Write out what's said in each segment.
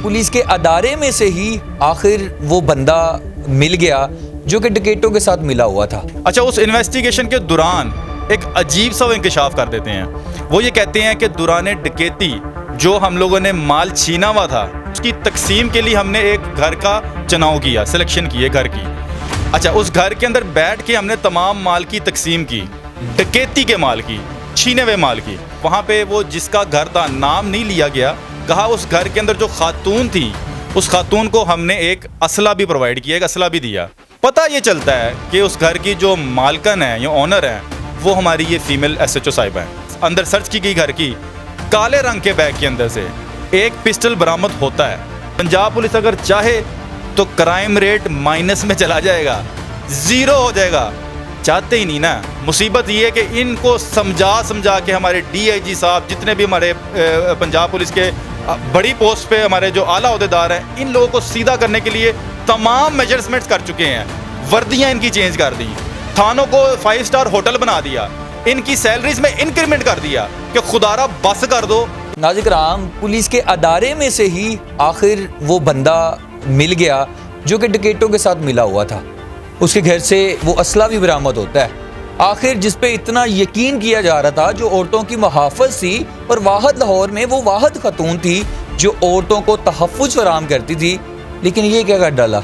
Police के अदारे में से ही आखिर वो बंदा मिल गया जो कि डकैतों के साथ मिला हुआ था। अच्छा, उस इन्वेस्टिगेशन के दौरान एक अजीब सा इंकशाफ कर देते हैं। वो ये कहते हैं कि दौरान डकैती जो हम लोगों ने माल छीना हुआ था उसकी तकसीम के लिए हमने एक घर का चुनाव किया, सिलेक्शन की है घर की। अच्छा, उस घर के अंदर बैठ के हमने तमाम माल की तकसीम की, डकैती के माल की, छीने हुए माल की। वहाँ पे वो जिसका घर था नाम नहीं लिया गया, कहा उस घर के अंदर जो खातून थी उस खातून को हमने एक असला भी प्रोवाइड किया, एक असला भी दिया। पता ये चलता है कि उस घर की जो मालकन है या ओनर है वो हमारी ये फीमेल SHO साहिबा है। अंदर सर्च की गई घर की, काले रंग के बैग के अंदर से एक पिस्टल बरामद होता है। पंजाब पुलिस अगर चाहे तो क्राइम रेट माइनस में चला जाएगा, ज़ीरो हो जाएगा। चाहते ही नहीं ना। मुसीबत ये है कि इनको समझा के हमारे DIG साहब, जितने भी हमारे पंजाब पुलिस के बड़ी पोस्ट पे हमारे जो आला ओहदेदार हैं, इन लोगों को सीधा करने के लिए तमाम मेजरमेंट्स कर चुके हैं। वर्दियाँ इनकी चेंज कर दी, थानों को 5 स्टार होटल बना दिया, इनकी सैलरीज में इंक्रीमेंट कर दिया कि खुदारा बस कर दो। नाज़िर कराम, पुलिस के अदारे में से ही आखिर वो बंदा मिल गया जो कि डकैतों के साथ मिला हुआ था। उसके घर से वो असला भी बरामद होता है। आखिर जिस पे इतना यकीन किया जा रहा था, जो औरतों की मुहाफ़िज़ थी, और वाहद लाहौर में वो वाहद खतून थी जो औरतों को तहफ़्फ़ुज़ फराहम करती थी, लेकिन ये क्या कर डाला।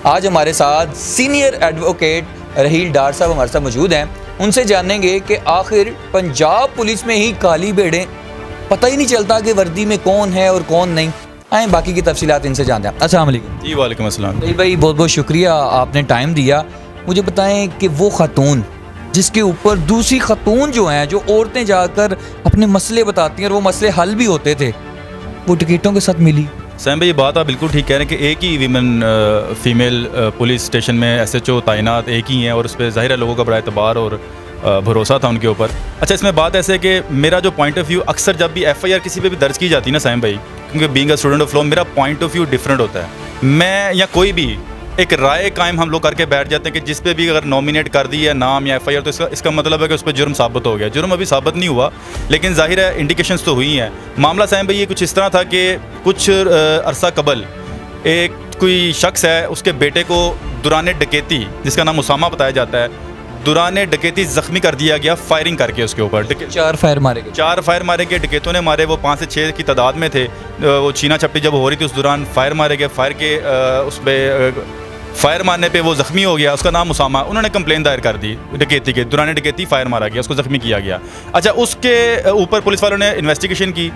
आज हमारे साथ सीनियर एडवोकेट रहील डार साहब हमारे साथ मौजूद हैं। उनसे जानेंगे कि आखिर पंजाब पुलिस में ही काली भेड़ें, पता ही नहीं चलता कि वर्दी में कौन है और कौन नहीं। आए बाकी की तफसीलात इनसे जानते हैं। अस्सलाम वालेकुम। जी वालेकुम अस्सलाम। भाई बहुत बहुत शुक्रिया, आपने टाइम दिया। मुझे बताएं कि वो खातून जिसके ऊपर दूसरी खातून जो हैं, जो औरतें जाकर अपने मसले बताती हैं और वो मसले हल भी होते थे, वो डकैतों के साथ मिली। सैम भाई, ये बात आप बिल्कुल ठीक कह रहे हैं कि एक ही वीमेन फीमेल पुलिस स्टेशन में SHO तैनात एक ही हैं, और उस पर ज़ाहिर है लोगों का बड़ा एतबार और भरोसा था उनके ऊपर। अच्छा, इसमें बात ऐसे है कि मेरा जो पॉइंट ऑफ व्यू, अक्सर जब भी FIR किसी पे भी दर्ज की जाती है ना सैम भाई, क्योंकि being a student of law मेरा पॉइंट ऑफ व्यू डिफरेंट होता है। मैं या कोई भी एक राय कायम हम लोग करके बैठ जाते हैं कि जिस पे भी अगर नॉमिनेट कर दी है नाम या FIR, तो इसका मतलब है कि उस पर जुर्म साबित हो गया। जुर्म अभी साबित नहीं हुआ, लेकिन जाहिर है इंडिकेशंस तो हुई हैं। मामला सैम भाई ये कुछ इस तरह था कि कुछ अरसा कबल एक कोई शख्स है, उसके बेटे को दौरान डकैती, जिसका नाम उसामा बताया जाता है, दौरान डकैती ज़ख्मी कर दिया गया फायरिंग करके उसके ऊपर। 4 फायर मारे गए। 4 फायर मारे गए, डकैतों ने मारे। वो 5 से 6 की तादाद में थे। वो छीना छपटी जब हो रही थी उस दौरान फायर मारे गए। फायर के उस पर फायर मारने पे वो ज़ख्मी हो गया। उसका नाम उसामा। उन्होंने कंप्लेन दायर कर दी डकैती के, दौरान डकैती फायर मारा गया, उसको ज़ख्मी किया गया। अच्छा, उसके ऊपर पुलिस वालों ने इन्वेस्टिगेशन की।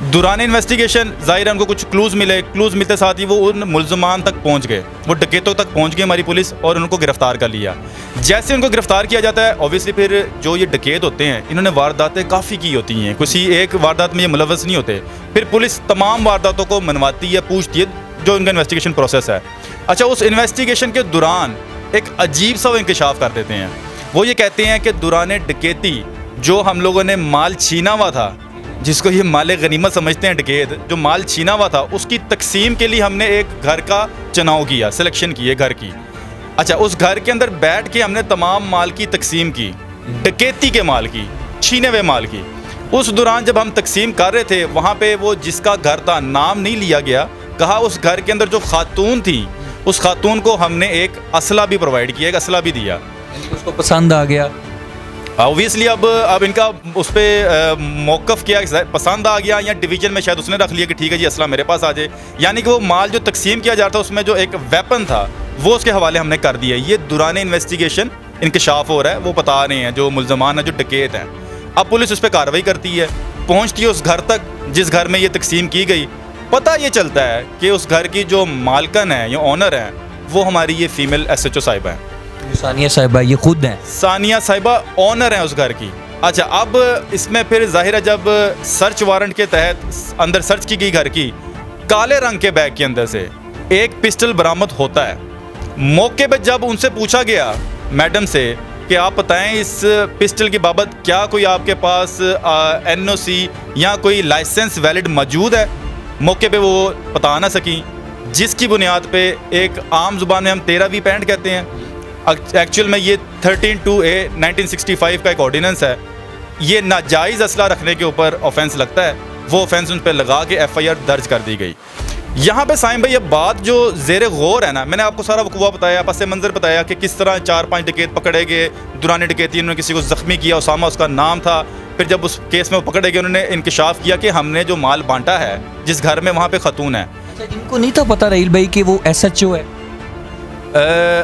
दौरान इन्वेस्टिगेशन ज़ाहिर है उनको कुछ क्लूज़ मिले। क्लूज़ मिलते साथ ही वो उन मुल्ज़मान तक पहुँच गए, वो डकैतों तक पहुँच गई हमारी पुलिस, और उनको गिरफ़्तार कर लिया। जैसे उनको गिरफ़्तार किया जाता है, ऑब्वियसली फिर जो ये डकैत होते हैं, इन्होंने वारदातें काफ़ी की होती हैं, किसी एक वारदात में ये मुलव्वस नहीं होते। फिर पुलिस तमाम वारदातों को मनवाती है, पूछती है, जो उनका इन्वेस्टिगेशन प्रोसेस है। अच्छा, उस इन्वेस्टिगेशन के दौरान एक अजीब सा इंकशाफ कर देते हैं। वो ये कहते हैं कि दौरान डकैती जो हम लोगों ने माल छीना हुआ था, जिसको ये माल गनीमत समझते हैं डकैत, जो माल छीना हुआ था उसकी तकसीम के लिए हमने एक घर का चुनाव किया, सिलेक्शन की है घर की। अच्छा, उस घर के अंदर बैठ के हमने तमाम माल की तकसीम की, डकैती के माल की, छीने हुए माल की। उस दौरान जब हम तकसीम कर रहे थे, वहाँ पे वो जिसका घर था नाम नहीं लिया गया, कहा उस घर के अंदर जो खातून थी उस खातून को हमने एक असला भी प्रोवाइड किया, एक असला भी दिया। उसको पसंद आ गया ऑब्वियसली। अब इनका उस पर मौक़िफ़ किया, पसंद आ गया, या डिवीज़न में शायद उसने रख लिया कि ठीक है जी असला मेरे पास आ जाए। यानी कि वो माल जो तकसीम किया जाता था उसमें जो एक वेपन था वो उसके हवाले हमने कर दिया। ये दौरान इन्वेस्टिगेशन इंकशाफ हो रहा है, वो बता रहे हैं जो मुल्ज़मान हैं, जो डकैत हैं। अब पुलिस उस पर कार्रवाई करती है, पहुँचती है उस घर तक जिस घर में ये तकसीम की गई। पता ये चलता है कि उस घर की जो मालकन है या ओनर है वो हमारी ये फीमेल SHO साहिबा है। सानिया साहिबा ये खुद हैं। सानिया साहिबा ओनर हैं उस घर की। अच्छा, अब इसमें फिर ज़ाहिर है जब सर्च वारंट के तहत अंदर सर्च की गई घर की, काले रंग के बैग के अंदर से एक पिस्टल बरामद होता है। मौके पर जब उनसे पूछा गया मैडम से कि आप बताएं इस पिस्टल की बाबत क्या कोई आपके पास NOC या कोई लाइसेंस वैलिड मौजूद है, मौके पे वो बता ना सकी, जिसकी बुनियाद पे एक आम ज़ुबान में हम 13V कहते हैं। एक्चुअल में ये 13(2)A 1965 का एक ऑर्डिनेंस है। ये नाजायज़ असला रखने के ऊपर ऑफेंस लगता है। वो ऑफेंस उन पर लगा के FIR दर्ज कर दी गई। यहाँ पे साइम भाई, ये बात जो ज़ेर गौर है ना, मैंने आपको सारा वकूआ बताया, पस मंज़र बताया कि किस तरह 4-5 डकैत पकड़े गए, दुरानी डकैती, उन्होंने किसी को ज़ख्मी किया, उसामा उसका नाम था। फिर जब उस केस में वो पकड़े गए, उन्होंने इंकशाफ किया कि हमने जो माल बांटा है जिस घर में, वहाँ पे खतून है। अच्छा, इनको नहीं था पता रहील भाई कि वो SHO है?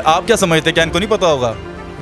आप क्या समझते हैं, क्या इनको नहीं पता होगा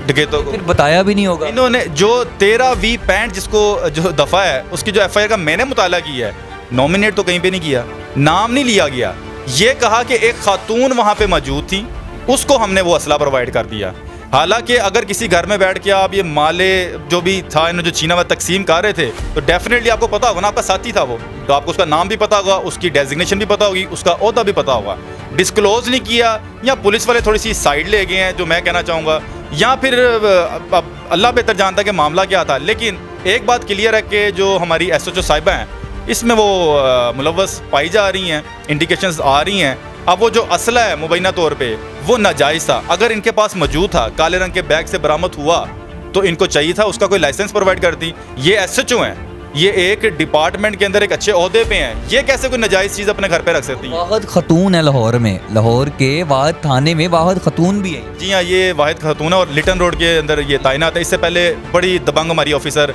डकैतों को? फिर बताया भी नहीं होगा। इन्होंने जो 13V65 जिसको जो दफ़ा है, उसकी जो FIR का मैंने मुताला किया है, नॉमिनेट तो कहीं पे नहीं किया, नाम नहीं लिया गया। ये कहा कि एक खातून वहाँ पे मौजूद थी, उसको हमने वो असला प्रोवाइड कर दिया। हालांकि अगर किसी घर में बैठ के आप ये माले जो भी था, इन्होंने जो छीना हुआ तकसीम कर रहे थे, तो डेफिनेटली आपको पता होगा ना, आपका साथी था वो, तो आपको उसका नाम भी पता होगा, उसकी डेजिग्नेशन भी पता होगी, उसका ओहदा भी पता होगा। डिस्क्लोज नहीं किया, या पुलिस वाले थोड़ी सी साइड ले गए हैं, जो मैं कहना चाहूँगा, या फिर अब अल्लाह बेहतर जानता है कि मामला क्या था। लेकिन एक बात क्लियर है कि जो हमारी SHO साहिबा हैं, इसमें वो मुलव्वस पाई जा रही हैं, इंडिकेशंस आ रही हैं। अब वो जो असला है मुबैना तौर पे वो नाजायज़ था, अगर इनके पास मौजूद था, काले रंग के बैग से बरामद हुआ, तो इनको चाहिए था उसका कोई लाइसेंस प्रोवाइड करती। ये SHO हैं, ये एक डिपार्टमेंट के अंदर एक अच्छे ओहदे पे हैं, ये कैसे कोई नाजायज़ चीज़ अपने घर पे रख सकती हैं? वाहिद खतून है लाहौर में, लाहौर के वाहिद थाने में वाहिद खतून भी है। जी हाँ, ये वाहिद खतून है और लिटन रोड के अंदर ये तैनात है। इससे पहले बड़ी दबंग हमारी ऑफिसर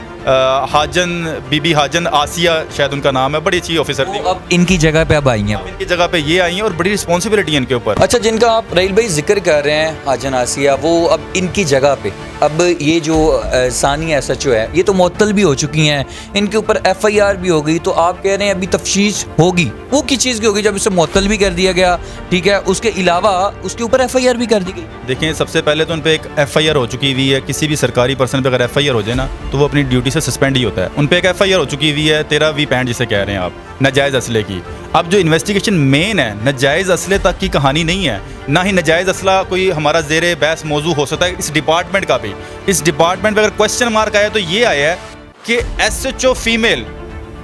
हाजन, बीबी हाजन आसिया शायद उनका नाम है, बड़ी अच्छी ऑफिसर थी। अब इनकी जगह पे अब आई हैं। इनकी जगह पे ये आई हैं और बड़ी रिस्पॉन्सिबिलिटी है इनके ऊपर। अच्छा, जिनका आप रहील भाई जिक्र कर रहे हैं, हाजन आसिया, वो अब इनकी जगह पे, अब ये जो सानी SHO है, ये तो मुअत्तल भी हो चुकी हैं, इनके ऊपर FIR भी हो गई, तो आप कह रहे हैं अभी तफ्तीश होगी। वो किस चीज़ की होगी जब इसे मुअत्तल भी कर दिया गया, ठीक है, उसके अलावा उसके ऊपर FIR भी कर दी गई? देखें, सबसे पहले तो उन पर एक FIR हो चुकी हुई है। किसी भी सरकारी पर्सन पे अगर FIR हो जाए ना, तो वो अपनी ड्यूटी से सस्पेंड ही होता है। उन पर एक FIR हो चुकी हुई है 13V65 जिसे कह रहे हैं आप, नाजायज़ असले की। अब जो इन्वेस्टिगेशन मेन है, नाजायज़ असले तक की कहानी नहीं है, ना ही नाजायज़ असला कोई हमारा ज़ेरे बहस मौजू हो सकता है इस डिपार्टमेंट का भी। इस डिपार्टमेंट पर अगर क्वेश्चन मार्क आया तो ये आया है कि SHO फीमेल,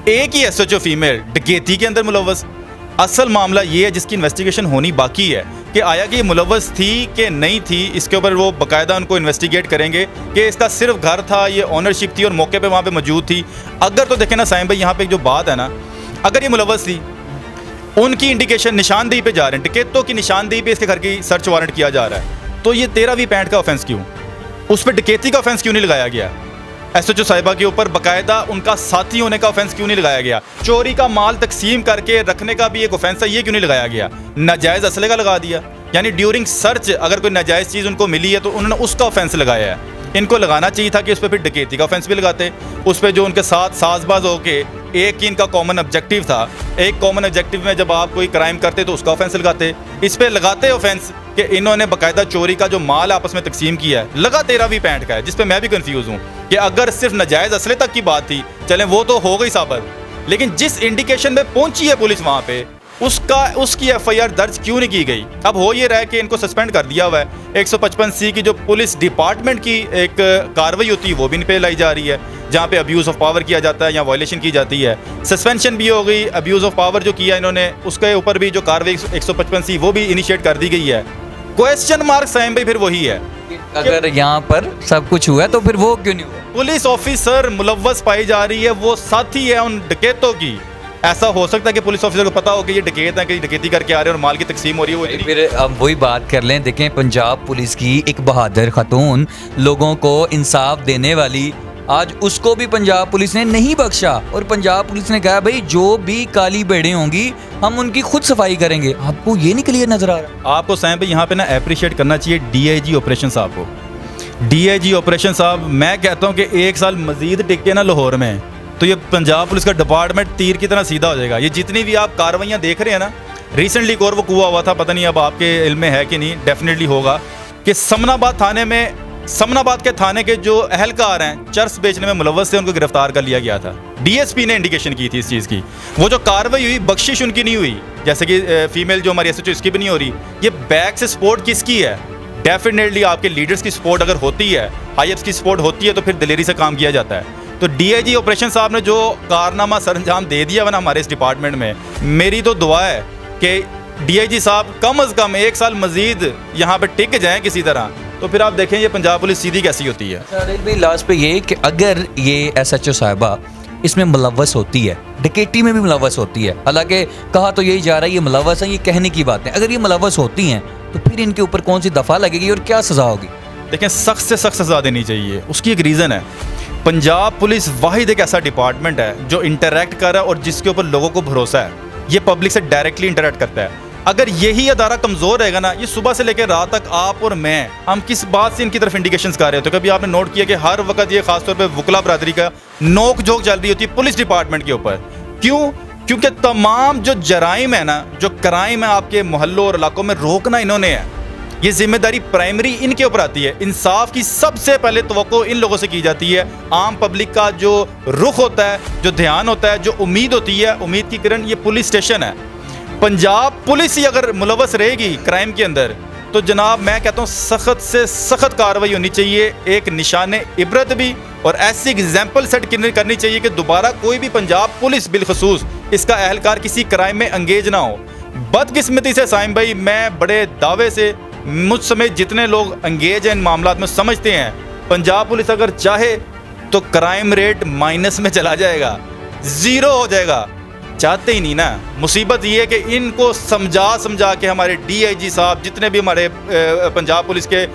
एक ही SHO फीमेल डकैती के अंदर मुलव्वस। असल मामला ये है जिसकी इन्वेस्टिगेशन होनी बाकी है कि आया कि ये मुलव्वस थी कि नहीं थी। इसके ऊपर वो बाकायदा उनको इन्वेस्टिगेट करेंगे कि इसका सिर्फ घर था, ये ओनरशिप थी और मौके पे वहाँ पे मौजूद थी। अगर तो देखें ना साइम भाई, यहाँ पे जो बात है ना, अगर ये मुलव्वस थी, उनकी इंडिकेशन निशानदेही पे जा रहे हैं, डकैतों की निशानदेही पे इसके घर की सर्च वारंट किया जा रहा है, तो ये 13V65 का ऑफेंस क्यों, उस पर डकैती का ऑफेंस क्यों नहीं लगाया गया? SHO साहिबा के ऊपर बाकायदा उनका साथी होने का ऑफेंस क्यों नहीं लगाया गया? चोरी का माल तकसीम करके रखने का भी एक ऑफेंस है, ये क्यों नहीं लगाया गया? नाजायज़ असले का लगा दिया। यानी ड्यूरिंग सर्च अगर कोई नाजायज़ चीज़ उनको मिली है तो उन्होंने उसका ऑफेंस लगाया है। इनको लगाना चाहिए था कि उस पर फिर डकैती का ऑफेंस भी लगाते, उस पर जो उनके साथ साजबाज होके एक ही इनका कॉमन ऑब्जेक्टिव था, एक कॉमन ऑब्जेक्टिव में जब आप कोई क्राइम करते तो उसका ऑफेंस लगाते। इस पर लगाते ऑफेंस कि इन्होंने बाकायदा चोरी का जो माल आपस में तकसीम किया है, लगा 13V65 का है, जिस पे मैं भी कंफ्यूज हूँ कि अगर सिर्फ नाजायज़ असले तक की बात थी, चलें वो तो हो गई साबित, लेकिन जिस इंडिकेशन में पहुंची है पुलिस वहाँ पे, उसकी FIR दर्ज क्यों नहीं की गई? अब हो ये रहा है कि इनको सस्पेंड कर दिया हुआ है। 155C की जो पुलिस डिपार्टमेंट की एक कार्रवाई होती है वो भी इन पे लाई जा रही है, जहाँ पे अब्यूज़ ऑफ पावर किया जाता है या वायलेशन की जाती है। सस्पेंशन भी हो गई, अब्यूज़ ऑफ पावर जो किया इन्होंने उसके ऊपर भी जो कार्रवाई 155C वो भी इनिशिएट कर दी गई है। क्वेश्चन मार्क साइम भाई फिर वही है, अगर यहाँ पर सब कुछ हुआ है तो फिर वो क्यों नहीं हुआ? पुलिस ऑफिसर मुलव्वस पाई जा रही है, वो साथी है उन डकैतों की। ऐसा हो सकता है कि पुलिस ऑफिसर को पता हो कि ये डकैत है, कि डकैती करके आ रहे हैं और माल की तकसीम हो रही है। फिर अब वही बात कर लें, देखें पंजाब पुलिस की एक बहादुर खातून, लोगों को इंसाफ देने वाली, आज उसको भी पंजाब पुलिस ने नहीं बख्शा और पंजाब पुलिस ने कहा भाई जो भी काली भेड़ें होंगी हम उनकी खुद सफाई करेंगे। आपको ये नहीं क्लियर नजर आ रहा? आपको साइम पे यहाँ पे ना अप्रिशिएट करना चाहिए DIG ऑपरेशन साहब को। DIG ऑपरेशन साहब, मैं कहता हूँ कि 1 साल मजीद टिके ना लाहौर में, तो ये पंजाब पुलिस का डिपार्टमेंट तीर की तरह सीधा हो जाएगा। ये जितनी भी आप कार्रवाइयाँ देख रहे हैं ना, रिसेंटली एक और वो हुआ था, पता नहीं अब आपके इल्म में है कि नहीं, डेफिनेटली होगा कि समनाबाद थाने में, समनाबाद के थाने के जो अहलकार हैं चर्स बेचने में मुलव्वस थे, उनको गिरफ्तार कर लिया गया था। DSP ने इंडिकेशन की थी इस चीज़ की। वो जो कार्रवाई हुई, बख्शिश उनकी नहीं हुई, जैसे कि फीमेल जो हमारी SHO इसकी भी नहीं हो रही। ये बैक से सपोर्ट किसकी है? डेफिनेटली आपके लीडर्स की सपोर्ट अगर होती है, हाईएप्स की सपोर्ट होती है, तो फिर दिलेरी से काम किया जाता है। तो DIG ऑपरेशन साहब ने जो कारनामा सरंजाम दे दिया है ना हमारे इस डिपार्टमेंट में, मेरी तो दुआ है कि DIG साहब कम अज़ कम 1 साल मजीद यहाँ पे टिक जाएं किसी तरह, तो फिर आप देखें ये पंजाब पुलिस सीधी कैसी होती है। लास्ट पे ये कि अगर ये SHO साहिबा इसमें मुलव्वस होती है, डकैती में भी मुलव्वस होती है। हालांकि कहा तो यही जा रहा है ये मुलव्वस है, ये कहने की बात है। अगर ये मुलव्वस होती हैं तो फिर इनके ऊपर कौन सी दफ़ा लगेगी और क्या सज़ा होगी? देखें, सख्त से सख्त सज़ा देनी चाहिए। उसकी एक रीज़न है, पंजाब पुलिस वाहिद एक ऐसा डिपार्टमेंट है जो इंटरेक्ट कर रहा है और जिसके ऊपर लोगों को भरोसा है। ये पब्लिक से डायरेक्टली इंटरेक्ट करता है। अगर यही अदारा कमज़ोर रहेगा ना, ये सुबह से लेकर रात तक आप और मैं, हम किस बात से इनकी तरफ इंडिकेशंस कर रहे होते हैं? कभी आपने नोट किया कि हर वक्त ये खासतौर पे वकला बरादरी का नोक झोंक चल रही होती है पुलिस डिपार्टमेंट के ऊपर। क्यों? क्योंकि तमाम जो जराइम है ना, जो क्राइम है आपके मोहल्लों और इलाकों में, रोकना इन्होंने है। ये जिम्मेदारी प्राइमरी इनके ऊपर आती है। इंसाफ की सबसे पहले तवक्को इन लोगों से की जाती है। आम पब्लिक का जो रुख होता है, जो ध्यान होता है, जो उम्मीद होती है, उम्मीद की किरण ये पुलिस स्टेशन है। पंजाब पुलिस ही अगर मुलव्वस रहेगी क्राइम के अंदर, तो जनाब मैं कहता हूँ सख्त से सख्त कार्रवाई होनी चाहिए। एक निशाने इबरत भी और ऐसी एग्जाम्पल सेट करनी चाहिए कि दोबारा कोई भी पंजाब पुलिस बिलखसूस इसका अहलकार किसी क्राइम में अंगेज ना हो। बदकिस्मती से साइम भाई, मैं बड़े दावे से, मुझ समेत जितने लोग अंगेज हैं इन मामलात में, समझते हैं पंजाब पुलिस अगर चाहे तो क्राइम रेट माइनस में चला जाएगा, ज़ीरो हो जाएगा। चाहते ही नहीं ना। मुसीबत ये है कि इनको समझा के हमारे DIG साहब, जितने भी हमारे पंजाब पुलिस के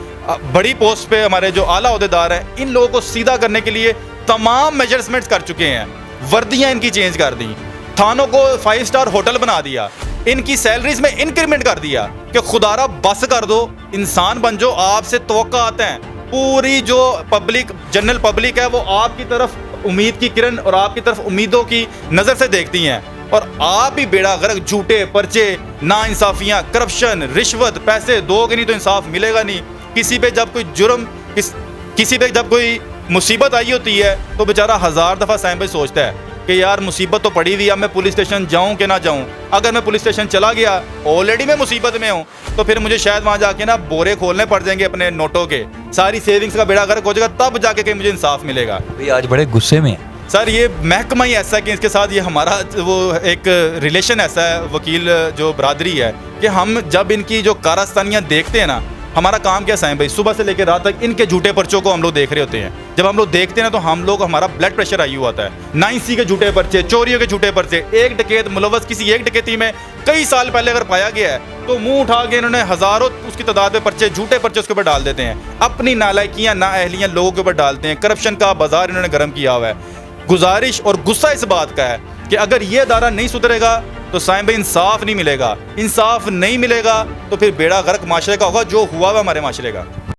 बड़ी पोस्ट पे हमारे जो आला ओहदेदार हैं, इन लोगों को सीधा करने के लिए तमाम मेजरमेंट्स कर चुके हैं। वर्दियाँ इनकी चेंज कर दी, थानों को 5 स्टार होटल बना दिया, इनकी सैलरीज में इंक्रीमेंट कर दिया कि खुदारा बस कर दो, इंसान बन जो, आपसे तवक्का आते हैं। पूरी जो पब्लिक, जनरल पब्लिक है, वो आपकी तरफ उम्मीद की किरण और आपकी तरफ उम्मीदों की नज़र से देखती हैं, और आप ही बेड़ा गर्क, झूठे पर्चे, नाइंसाफियाँ, करप्शन, रिश्वत, पैसे दोगे नहीं तो इंसाफ मिलेगा नहीं। किसी पे जब कोई जुर्म, किसी पे जब कोई मुसीबत आई होती है तो बेचारा 1000 दफ़ा साइम भाई सोचता है कि यार मुसीबत तो पड़ी हुई है, मैं पुलिस स्टेशन जाऊं कि ना जाऊं। अगर मैं पुलिस स्टेशन चला गया, ऑलरेडी मैं मुसीबत में हूं, तो फिर मुझे शायद वहां जाके ना बोरे खोलने पड़ जाएंगे अपने नोटों के, सारी सेविंग्स का बेड़ा गर्क हो जाएगा, तब जाके कहीं मुझे इंसाफ मिलेगा। भाई आज बड़े गुस्से में है सर, ये महकमा ही ऐसा है कि इसके साथ ये हमारा वो एक रिलेशन ऐसा है, वकील जो बरादरी है, कि हम जब इनकी जो कारस्तानियाँ देखते हैं ना, हमारा काम क्या है भाई, सुबह से लेकर रात तक इनके झूठे पर्चों को हम लोग देख रहे होते हैं। जब हम लोग देखते हैं ना, तो हमारा ब्लड प्रेशर हाई हुआ है। 9C के झूठे पर्चे, चोरियों के झूठे पर्चे, एक डकैत मुलव्वस किसी एक डकैती में कई साल पहले अगर पाया गया है तो मुंह उठा के इन्होंने हजारों उसकी तादाद में पर्चे, झूठे पर्चे उसके ऊपर डाल देते हैं। अपनी नालायकियाँ, नाअहलियाँ लोगों के ऊपर डालते हैं। करप्शन का बाजार इन्होंने गर्म किया हुआ है। गुजारिश और गुस्सा इस बात का है कि अगर ये अदारा नहीं सुधरेगा तो साइम भाई इंसाफ नहीं मिलेगा। इंसाफ नहीं मिलेगा तो फिर बेड़ा गर्क माशरे का होगा, जो हुआ हुआ हमारे माशरे का।